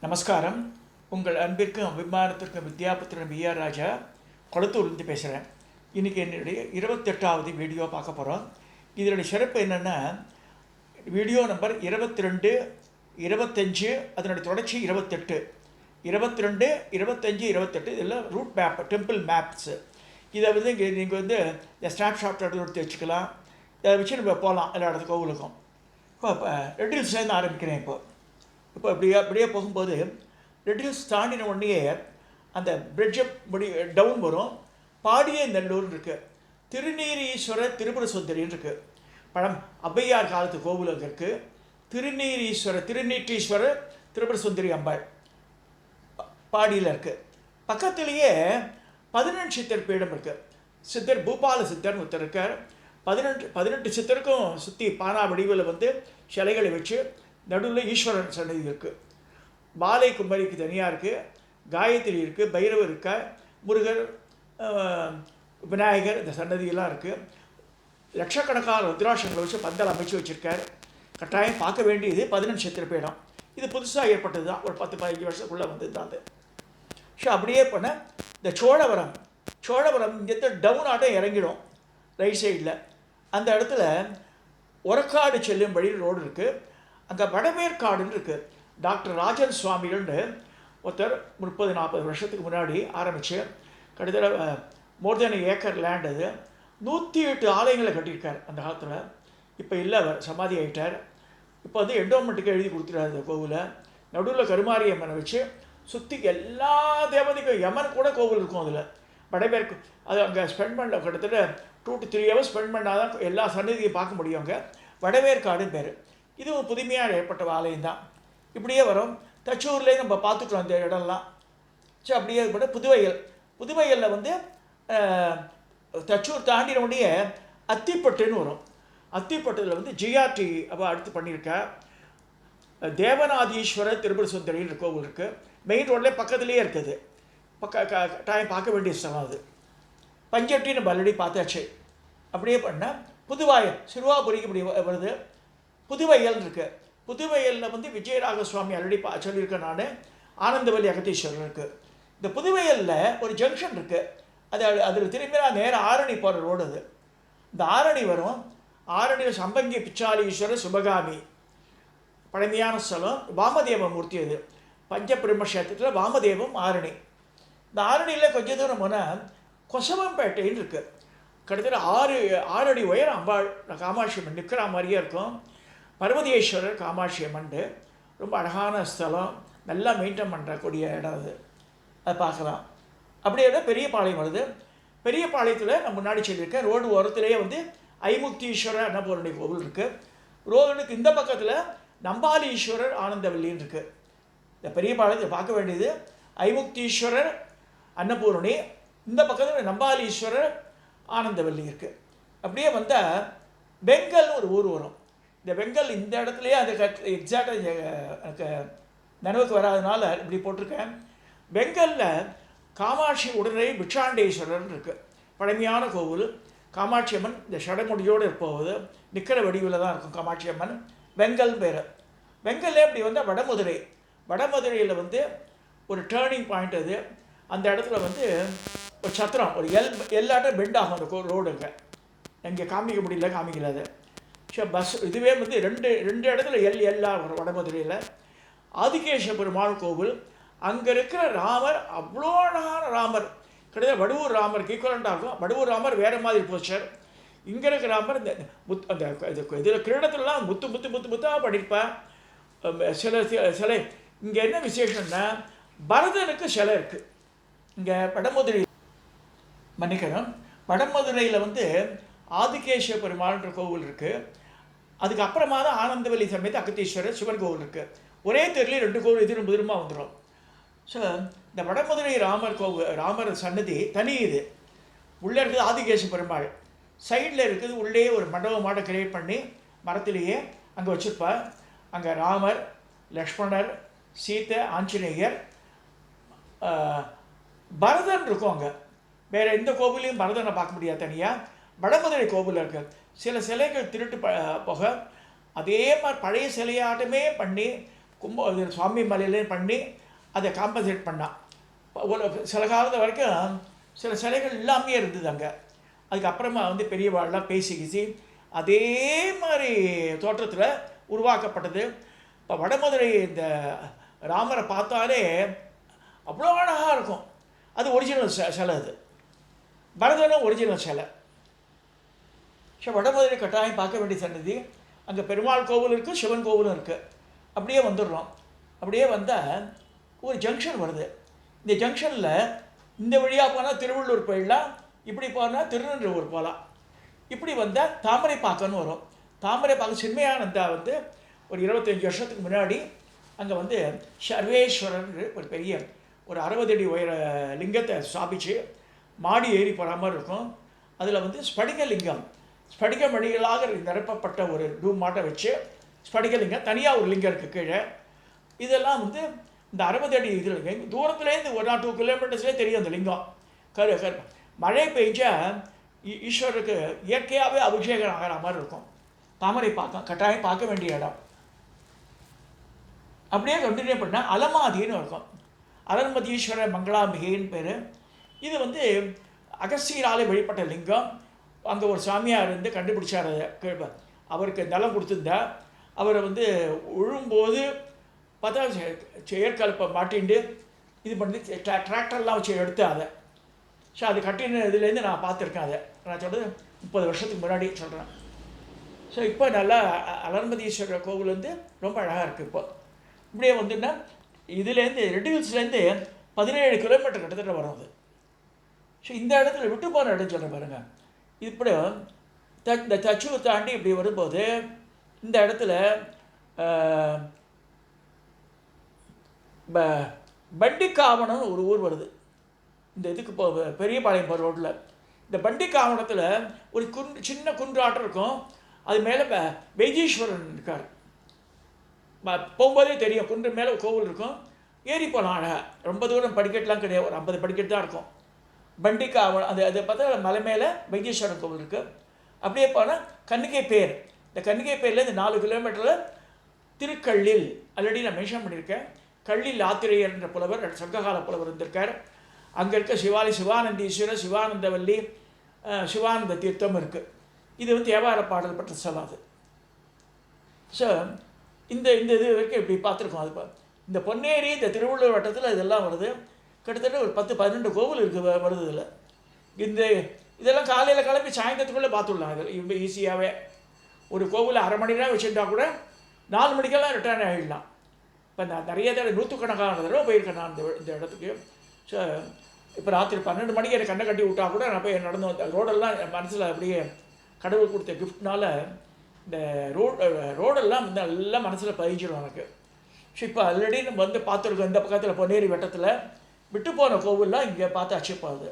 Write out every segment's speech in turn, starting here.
நமஸ்காரம். உங்கள் அன்பிற்கும் அபிமானத்திற்கும் வித்யாபுத்திரன் பிஆர் ராஜா கொளத்தூர்லேருந்து பேசுகிறேன். இன்றைக்கி என்னுடைய 28வது வீடியோ பார்க்க போகிறோம். இதனுடைய சிறப்பு என்னென்னா, வீடியோ நம்பர் 22, 25, அதனுடைய தொடர்ச்சி 28, 22, 25, 28 இதெல்லாம் ரூட் மேப், டெம்பிள் மேப்ஸு. இதை வந்து இங்கே நீங்கள் வந்து இந்த ஸ்னாப்ஷாட் எடுத்து வச்சுக்கலாம். இதை வச்சு நம்ம போகலாம் எல்லா இடத்துக்கு கோவிலுக்கும். இப்போ ரெட் ஹில்ஸ்லேருந்து ஆரம்பிக்கிறேன். இப்போ அப்படியே போகும்போது ரெட் ஹில்ஸ் தாண்டின உடனே அந்த பிரிட்ஜை டவுன் வரும். பாடியநல்லூர் இருக்குது, திருநீரீஸ்வரர் திரிபுர சுந்தரின்னு இருக்குது. பழம் ஔவையார் காலத்து கோவில் அங்கே இருக்குது. திருநீற்றீஸ்வரர் திரிபுர சுந்தரி அம்பாள் பாடியில் இருக்குது. பக்கத்துலேயே 18 சித்தர் பீடம் இருக்குது. சித்தர் பூபால சித்தர்னு ஒருத்தர் இருக்கார். 18 சித்தருக்கும் சுற்றி பானா வடிவில் வந்து சிலைகளை வச்சு நடுவில் ஈஸ்வரன் சன்னதி இருக்குது. பாலை குமரிக்கு தனியாக இருக்குது, காயத்ரி இருக்குது, பைரவர் இருக்கா, முருகர், விநாயகர் இந்த சன்னதியெல்லாம் இருக்குது. லட்சக்கணக்கான ருத்ராட்சங்களை வச்சு பந்தல் அமைச்சு வச்சுருக்கார். கட்டாயம் பார்க்க வேண்டியது 18 சித்திரப்பீடம். இது புதுசாக ஏற்பட்டது தான், ஒரு 10-15 வருஷத்துக்குள்ளே வந்தது தான் அது. ஸோ அப்படியே பண்ண இந்த சோழவரம் இங்கே டவுன் ஆட்டம் இறங்கிடும் ரைட் சைடில். அந்த இடத்துல ஒரக்காடு செல்லும் வழி ரோடு இருக்குது. அங்கே வடமேற்காடுன்னு இருக்குது. டாக்டர் ராஜன் சுவாமிகள்னு ஒருத்தர் 30-40 வருஷத்துக்கு முன்னாடி ஆரம்பித்து கிட்டத்தட்ட மோர் தென் ஏக்கர் லேண்ட் அது 108 ஆலயங்களை கட்டியிருக்கார் அந்த காலத்தில். இப்போ இல்லை, அவர் சமாதி ஆகிட்டார். இப்போ வந்து என்டோமெண்ட்டுக்கு எழுதி கொடுத்துட்டார் அந்த கோவிலை. நடுவில் கருமாரி அம்மனை வச்சு சுற்றி எல்லா தேவதைக்கும் யமன் கூட கோவில் இருக்கும். அதில் வடமேற்கு அது அங்கே ஸ்பெண்ட் பண்ண கிட்டத்தட்ட 2 to 3 hours ஸ்பெண்ட் பண்ணால் தான் எல்லா சன்னதியும் பார்க்க முடியும். அங்கே வடமேற்காடுன்னு பேர். இதுவும் புதுமையாக ஏற்பட்ட ஆலயம் தான். இப்படியே வரும். தச்சூர்லேயே நம்ம பார்த்துட்டோம் அந்த இடம்லாம். ஸோ அப்படியே கூட புதுவையலில் வந்து தச்சூர் தாண்டின உடனே அத்திப்பட்டுன்னு வரும். அத்திப்பட்டில் வந்து ஜிஆர்டி அவள் அடுத்து பண்ணியிருக்கா. தேவநாதீஸ்வரர் திரிபுர சுந்தரின்னு கோவில் இருக்குது. மெயின் ரோட்லேயே பக்கத்துலேயே இருக்குது. டைம் பார்க்க வேண்டிய ஸ்தலம் அது. பஞ்சட்டி நம்ம ஆல்ரெடி பார்த்தாச்சு. அப்படியே பண்ணால் புதுவாயல் சிறுவாபுரிக்கு இப்படி வருது. புதுவையல் இருக்குது. புதுவையலில் வந்து விஜயராக சுவாமி ஆல்ரெடி சொல்லியிருக்கேன் நான். ஆனந்தவல்லி அகத்தீஸ்வரர் இருக்குது. இந்த புதுவையலில் ஒரு ஜங்ஷன் இருக்குது. அதில் திரும்பினா நேராக ஆரணி போகிற ரோடு அது. இந்த ஆரணி வரும். ஆரணியில் சம்பங்கி பிச்சாலீஸ்வரர் சுபகாமி பழமையான ஸ்தலம். வாமதேவ மூர்த்தி அது. பஞ்சபிரம்ம கஷேத்திரத்தில் வாமதேவம் ஆரணி. இந்த ஆரணியில் கொஞ்சம் தூரம் போனால் கொசவம்பேட்டைன்னு இருக்குது. கிட்டத்தட்ட 6 அடி உயரம் அம்பாள் காமாட்சி அம்மன் நிற்கிற மாதிரியே இருக்கும். பர்வதீஸ்வரர் காமாட்சி அம்மன் ரொம்ப அழகான ஸ்தலம். நல்லா மெயின்டைன் பண்ணுறக்கூடிய இடம் அது. அதை பார்க்கலாம். அப்படியே பெரியபாளையம் வருது. பெரியபாளையத்தில் நான் முன்னாடி சொல்லியிருக்கேன். ரோடு ஓரத்துலேயே வந்து ஐமுக்தீஸ்வரர் அன்னபூரணி கோவில் இருக்குது. ரோடுக்கு இந்த பக்கத்தில் நம்பாலீஸ்வரர் ஆனந்தவல்லின்னு இருக்குது. இந்த பெரியபாளையத்தை பார்க்க வேண்டியது ஐமுக்தீஸ்வரர் அன்னபூரணி, இந்த பக்கத்தில் நம்பாலீஸ்வரர் ஆனந்தவல்லி இருக்குது. அப்படியே வந்தால் பெங்கல்னு ஒரு ஊர் வரும். இந்த பெங்கல் இந்த இடத்துலையே அந்த எக்ஸாக்டாக எனக்கு நினைவுக்கு வராதனால இப்படி போட்டிருக்கேன். பெங்கலில் காமாட்சி உடனே பிட்சாண்டேஸ்வரர்னு இருக்குது. பழமையான கோவில். காமாட்சி அம்மன் இந்த ஷடமுடியோடு இருப்போது நிற்கிற வடிவில் தான் இருக்கும் காமாட்சி அம்மன். பெங்கல் பேர். பெங்கல்லே இப்படி வந்தால் வடமதுரையில் வந்து ஒரு டேர்னிங் பாயிண்ட் அது. அந்த இடத்துல வந்து ஒரு சத்திரம், ஒரு எல்லாட்டும் பெண்ட் ஆகும் அந்த ரோடுங்க. இங்கே காமிக்கல அது. ஸோ பஸ் இதுவே வந்து ரெண்டு இடத்துல எல்லாம் வரும். வடமதுரையில் ஆதிகேச பெருமாள் கோவில். அங்கே இருக்கிற ராமர் அவ்வளோ அழகான ராமர். கிட்டத்தட்ட வடுவூர் ராமருக்கு ஈக்குவலண்ட்டாக இருக்கும். வடுவூர் ராமர் வேறு மாதிரி போஸ்டர். இங்கே இருக்கிற ராமர் இந்த அந்த இதில் கிரீடத்துலலாம் முத்தாக படிப்பேன். சிலை இங்கே என்ன விசேஷம்னா பரதனுக்கு சிலை இருக்குது. இங்கே வடமதுரையில் வந்து ஆதிகேச பெருமாள்ன்ற கோவில் இருக்குது. அதுக்கப்புறமா தான் ஆனந்தவல்லி சமேத அகத்தீஸ்வரர் சிவன் கோவில் இருக்குது. ஒரே தெருலேயே 2 கோவில் எதிர்மா வந்துடும். ஸோ இந்த வடமதுரை ராமர் சன்னதி தனி. இது உள்ளே இருக்குது ஆதிகேச பெருமாள். சைடில் இருக்குது உள்ளே ஒரு மண்டபமாக கிரியேட் பண்ணி மரத்திலேயே அங்கே வச்சுருப்பா. அங்கே ராமர், லக்ஷ்மணர், சீதை, ஆஞ்சநேயர், பரதன் இருக்கும். அங்கே வேறு எந்த கோவிலையும் பரதனை பார்க்க முடியாது. தனியாக வடமதுரை கோவிலில் இருக்குது. சில சிலைகள் திருட்டு போக அதே மாதிரி பழைய சிலையாட்டமே பண்ணி சுவாமி மலையிலே பண்ணி அதை காம்பன்சேட் பண்ணான். ஒரு சில காலத்து வரைக்கும் சில சிலைகள் எல்லாமே இருந்தது அங்கே. அதுக்கப்புறமா வந்து பெரியவாள்லாம் பேசி அதே மாதிரி தோற்றத்தில் உருவாக்கப்பட்டது. இப்போ வடமதுரை இந்த ராமரை பார்த்தாலே அவ்வளோ அழகாக இருக்கும். அது ஒரிஜினல் சிலை. அது பரதனும் ஒரிஜினல் சிலை. வடமதுரை கட்டாயம் பார்க்க வேண்டிய சன்னதி. அங்கே பெருமாள் கோவில் இருக்குது, சிவன் கோவிலும் இருக்குது. அப்படியே வந்துடுறோம். அப்படியே வந்தால் ஒரு ஜங்ஷன் வருது. இந்த ஜங்ஷனில் இந்த வழியாக போனால் திருவள்ளூர் போயிடலாம், இப்படி போனால் திருநெல்வேலூர் போகலாம். இப்படி வந்தால் தாமரைப்பாக்கம்னு வரும். தாமரைப்பாக்கம் சின்மயானந்தா வந்து ஒரு 25 வருஷத்துக்கு முன்னாடி அங்கே வந்து சர்வேஸ்வரன் ஒரு பெரிய ஒரு 60 அடி உயர லிங்கத்தை ஸ்தாபித்து மாடி ஏறி போகிற மாதிரி இருக்கும். அதில் வந்து ஸ்படிகலிங்கம், ஸ்படிக மணிகளாக நிரப்பப்பட்ட ஒரு ரூம் மாட்டை வச்சு ஸ்படிகலிங்கம் தனியாக ஒரு லிங்கம் இருக்குது கீழே. இதெல்லாம் வந்து இந்த 60 அடி இதில் தூரத்துலேருந்து 1 or 2 கிலோமீட்டர்ஸ்லேயே தெரியும் அந்த லிங்கம். மழை பெய்ஞ்சால் ஈஸ்வரருக்கு இயற்கையாகவே அபிஷேகம் ஆகிற மாதிரி இருக்கும். தாமரைப்பாக்கம் கட்டாயம் பார்க்க வேண்டிய இடம். அப்படியே கண்டினியூ பண்ணால் அலமாதின்னு இருக்கும். அலர்மதீஸ்வர மங்களாம்பிகைன்னு பேர். இது வந்து அகஸ்தியராலே வெளிப்பட்ட லிங்கம். அங்கே ஒரு சாமியார் இருந்து கண்டுபிடிச்சார். அவருக்கு நலம் கொடுத்துருந்தா அவரை வந்து விழும்போது பார்த்தா ஏற்கலப்பை மாட்டின்ட்டு இது பண்ணி டிராக்டர்லாம் வச்சு எடுத்து அதை அது கட்டின இதுலேருந்து நான் பார்த்துருக்கேன். அதை நான் சொல்கிறது 30 வருஷத்துக்கு முன்னாடி சொல்கிறேன். இப்போ நல்லா அலர்மதீஸ்வரர் கோவில் வந்து ரொம்ப அழகாக இருக்குது. இப்படியே வந்துன்னா இதுலேருந்து ரெட் ஹில்ஸ்லேருந்து 17 கிலோமீட்டர் கிட்டத்தட்ட வரும் அது. இந்த இடத்துல விட்டு போன இடம் சொல்கிறேன் பாருங்கள். இப்படி இந்த தச்சுவை தாண்டி இப்படி வரும்போது இந்த இடத்துல பண்டிக்காவணம்னு ஒரு ஊர் வருது. இந்த இதுக்கு பெரியபாளையம் போகிற ரோட்டில் இந்த பண்டிக்காவணத்தில் ஒரு சின்ன குன்றாட்டம் இருக்கும். அது மேலே வைத்தீஸ்வரன் இருக்கார். போகும்போதே தெரியும் குன்று மேலே கோவில் இருக்கும். ஏறி போகலாம் அழகாக. ரொம்ப தூரம் படிக்கட்டுலாம் கிடையாது, ஒரு 50 படிக்கட்டு தான் இருக்கும். பண்டிக்காவணம் அதை பார்த்தா மலை மேலே வைத்தீஸ்வரன் கோவில் இருக்குது. அப்படியே போனால் கன்னிகை பேர். இந்த கன்னிகை பேர்லேருந்து 4 கிலோமீட்டரில் திருக்கள்ளில் ஆல்ரெடி நான் மென்ஷன் பண்ணியிருக்கேன். கள்ளில் ஆத்திரேயர் என்ற புலவர், சங்ககால புலவர் இருந்திருக்கார். அங்கே இருக்க சிவானந்தீஸ்வரர், சிவானந்தவல்லி, சிவானந்த தீர்த்தம் இருக்குது. இது வந்து தேவார பாடல் பட்ட ஸ்தலம் அது. ஸோ இந்த இது வரைக்கும் இப்படி பார்த்துருக்கோம். அது இந்த பொன்னேரி இந்த திருவள்ளூர் வட்டத்தில் இதெல்லாம் வருது. கிட்டத்தட்ட ஒரு 10-12 கோவில் இருக்குது வருது. இதில் இதெல்லாம் காலையில் கிளம்பி சாயந்தரத்துக்குள்ளே பார்த்துடலாம். இது ரொம்ப ஈஸியாகவே ஒரு கோவில் 1/2 மணி நேரம் வச்சுருந்தா கூட 4 மணிக்கெல்லாம் ரிட்டர்ன் ஆகிடலாம். இப்போ நான் நிறைய தடவை 100கணக்கான தடவை போயிருக்கேன் நான் இந்த இடத்துக்கு. ஸோ இப்போ ராத்திரி 12 மணிக்கு எனக்கு கண்ணை கட்டி விட்டா கூட நான் போய் நடந்து வந்தேன். ரோடெல்லாம் மனசில் அப்படியே கடவுள் கொடுத்த கிஃப்ட்னால இந்த ரோடெல்லாம் வந்து எல்லாம் மனசில் பதிஞ்சிடும் எனக்கு. ஸோ இப்போ ஆல்ரெடி நம்ம வந்து பார்த்துருக்கோம். இந்த பக்கத்தில் பொன்னேரி வட்டத்தில் விட்டு போன கோவில்லாம் இங்கே பார்த்து அச்சுப்பாது.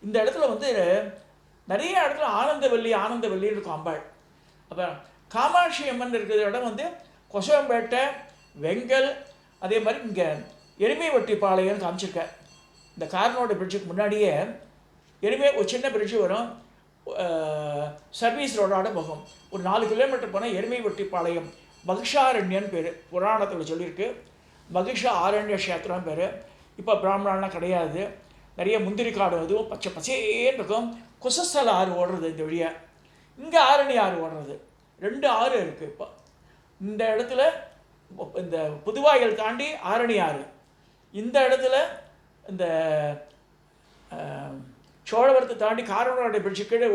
இந்த இடத்துல வந்து நிறைய இடத்துல ஆனந்தவல்லின்னு இருக்கும் அம்பாள். அப்போ காமாட்சி அம்மன் இருக்கிற இடம் வந்து கொசவம்பேட்டை, வெங்கல், அதே மாதிரி இங்கே எருமைவட்டிப்பாளையம்னு காமிச்சிருக்கேன். இந்த கார்னோட பிரிட்ஜுக்கு முன்னாடியே ஒரு சின்ன பிரிட்ஜு வரும். சர்வீஸ் ரோடோட போகும். ஒரு 4 கிலோமீட்டர் போனால் எருமைவட்டிப்பாளையம் மகிஷாரண்யன்னு பேர். புராணத்தில் சொல்லியிருக்கு. மகிஷா ஆரண்ய கஷேத்திரம் பேர். இப்போ பிராமணாலாம் கிடையாது. நிறைய முந்திரி காடு, அதுவும் பச்சை பச்சேன்னு இருக்கும். குசஸ்தல ஆறு ஓடுறது இந்த வழியாக. இங்கே ஆரணி ஆறு ஓடுறது. 2 ஆறு இருக்குது. இப்போ இந்த இடத்துல இந்த புதுவாயல் தாண்டி ஆரணி ஆறு, இந்த இடத்துல இந்த சோழவரத்தை தாண்டி காரனோட பிடிச்சி கீழே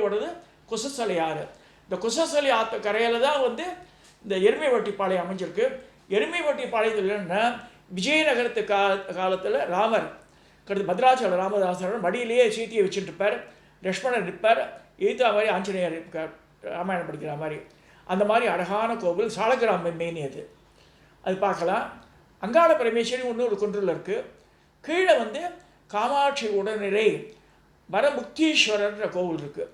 ஓடுறது குசஸ்தலை ஆறு. இந்த குசஸ்தலை ஆற்று கரையில் தான் வந்து இந்த எருமைவட்டிப்பாளையம் அமைஞ்சிருக்கு. எருமைவட்டிப்பாளையத்தில் என்னென்னா விஜயநகரத்து காலத்தில் ராமர் பத்ராச்சல ராமதாசர் மடியிலேயே சீத்தியை வச்சுட்டு இருப்பார். லக்ஷ்மணர் இருப்பார். ஈத்தா மாதிரி ஆஞ்சநேயர் இருப்பார். ராமாயணம் படிக்கிற மாதிரி அந்த மாதிரி அழகான கோவில் சாலக்கிராம மெயின். அது பார்க்கலாம். அங்காள பரமேஸ்வரி இன்னொரு குன்றில் இருக்குது. கீழே வந்து காமாட்சி உடனிரை வரமுக்தீஸ்வரர்ன்ற கோவில் இருக்குது.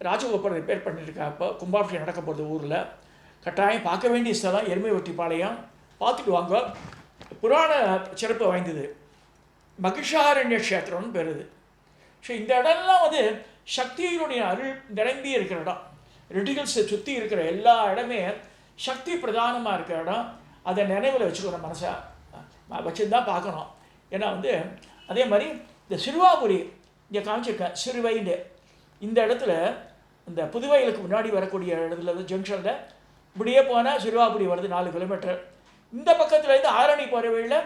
ராஜகோபுரம் ரிப்பேர் பண்ணியிருக்கா. இப்போ கும்பாபிஷேகம் நடக்க போகிறது ஊரில். கட்டாயம் பார்க்க வேண்டிய ஸ்தலம் எருமைவட்டிப்பாளையம். பார்த்துட்டு வாங்க. புராண சிறப்பு வாய்ந்தது. மகிஷாரண்ய கஷேத்திரம்னு பெறுது. ஸோ இந்த இடம்லாம் வந்து சக்தியினுடைய அருள் நிரம்பி இருக்கிற இடம். ரெட் ஹில்ஸை சுற்றி இருக்கிற எல்லா இடமே சக்தி பிரதானமாக இருக்கிற இடம். அதை நினைவில் வச்சுக்கணும், மனசாக வச்சு தான் பார்க்கணும். ஏன்னா வந்து அதே மாதிரி இந்த சிறுவாபுரி இங்கே காமிச்சிருக்கேன், சிறுவைண்டு இந்த இடத்துல இந்த புதுவைகளுக்கு முன்னாடி வரக்கூடிய இடத்துல ஜங்ஷனில் இப்படியே போனால் சிறுவாபுரி வருது 4 கிலோமீட்டர். இந்த பக்கத்துலேருந்து ஆரணி போகிற வழியில்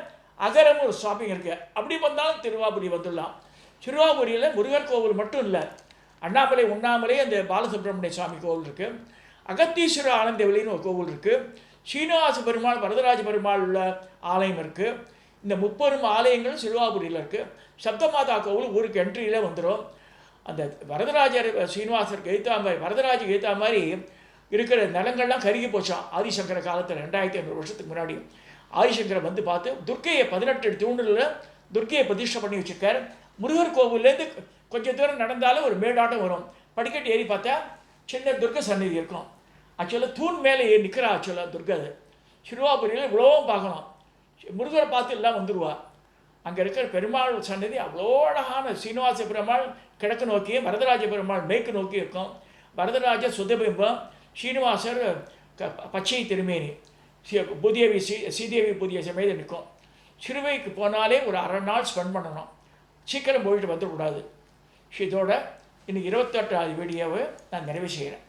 அகரம் ஒரு ஸ்டாப்பிங் இருக்குது, அப்படி வந்தாலும் திருவாபுரி வந்துடலாம். சிறுவாபுரியில் முருகர் கோவில் மட்டும் இல்லை, அண்ணாமலை உண்ணாமலே அந்த பாலசுப்ரமணிய சுவாமி கோவில் இருக்குது, அகத்தீஸ்வர ஆனந்தவெளின்னு ஒரு கோவில் இருக்குது, ஸ்ரீனிவாச பெருமாள் வரதராஜ பெருமாள் உள்ள ஆலயம் இருக்குது. இந்த 30 ஆலயங்கள் சிறுவாபுரியில் இருக்குது. சப்தமாதா கோவில் ஊருக்கு என்ட்ரியில் வந்துடும். அந்த வரதராஜர் ஸ்ரீனிவாசருக்கு ஏற்றா மாதிரி வரதராஜுக்கு ஏற்றா மாதிரி இருக்கிற நிலங்கள்லாம் கருகி போச்சான் ஆதிசங்கர காலத்தில் 2500 வருஷத்துக்கு முன்னாடி. ஆதிசங்கரை வந்து பார்த்து துர்க்கையை 18 தூணில் துர்க்கையை பிரதிஷ்டை பண்ணி வச்சுருக்கார். முருகர் கோவிலேருந்து கொஞ்சம் தூரம் நடந்தாலும் ஒரு மேடாட்டம் வரும், படிக்கட்டு ஏறி பார்த்தா சின்ன துர்க்கை சன்னதி இருக்கும். ஆக்சுவலாக தூண் மேலே ஏறி நிற்கிறா ஆக்சுவலாக துர்க்கை. அது சிறுவாபுரியில் இவ்வளோவும் பார்க்கணும், முருகரை பார்த்து எல்லாம் வந்துடுவா. அங்கே இருக்கிற பெருமாள் சன்னதி அவ்வளோ அழகான சீனிவாச பெருமாள் கிழக்கு நோக்கி, வரதராஜ பெருமாள் மேற்கு நோக்கி இருக்கும். வரதராஜ சுதபிம்பம், ஸ்ரீனிவாசர் பச்சை திருமேனி, புதியவி ஸ்ரீதேவி புதிய சமயத்தில் நிற்கும். சிறுவைக்கு போனாலே ஒரு அரை நாள் ஸ்பெண்ட் பண்ணணும், சீக்கிரம் போயிட்டு வந்துடக்கூடாது. இதோட இன்னைக்கு 28வது வீடியோவை நான் நிறைவு செய்கிறேன்.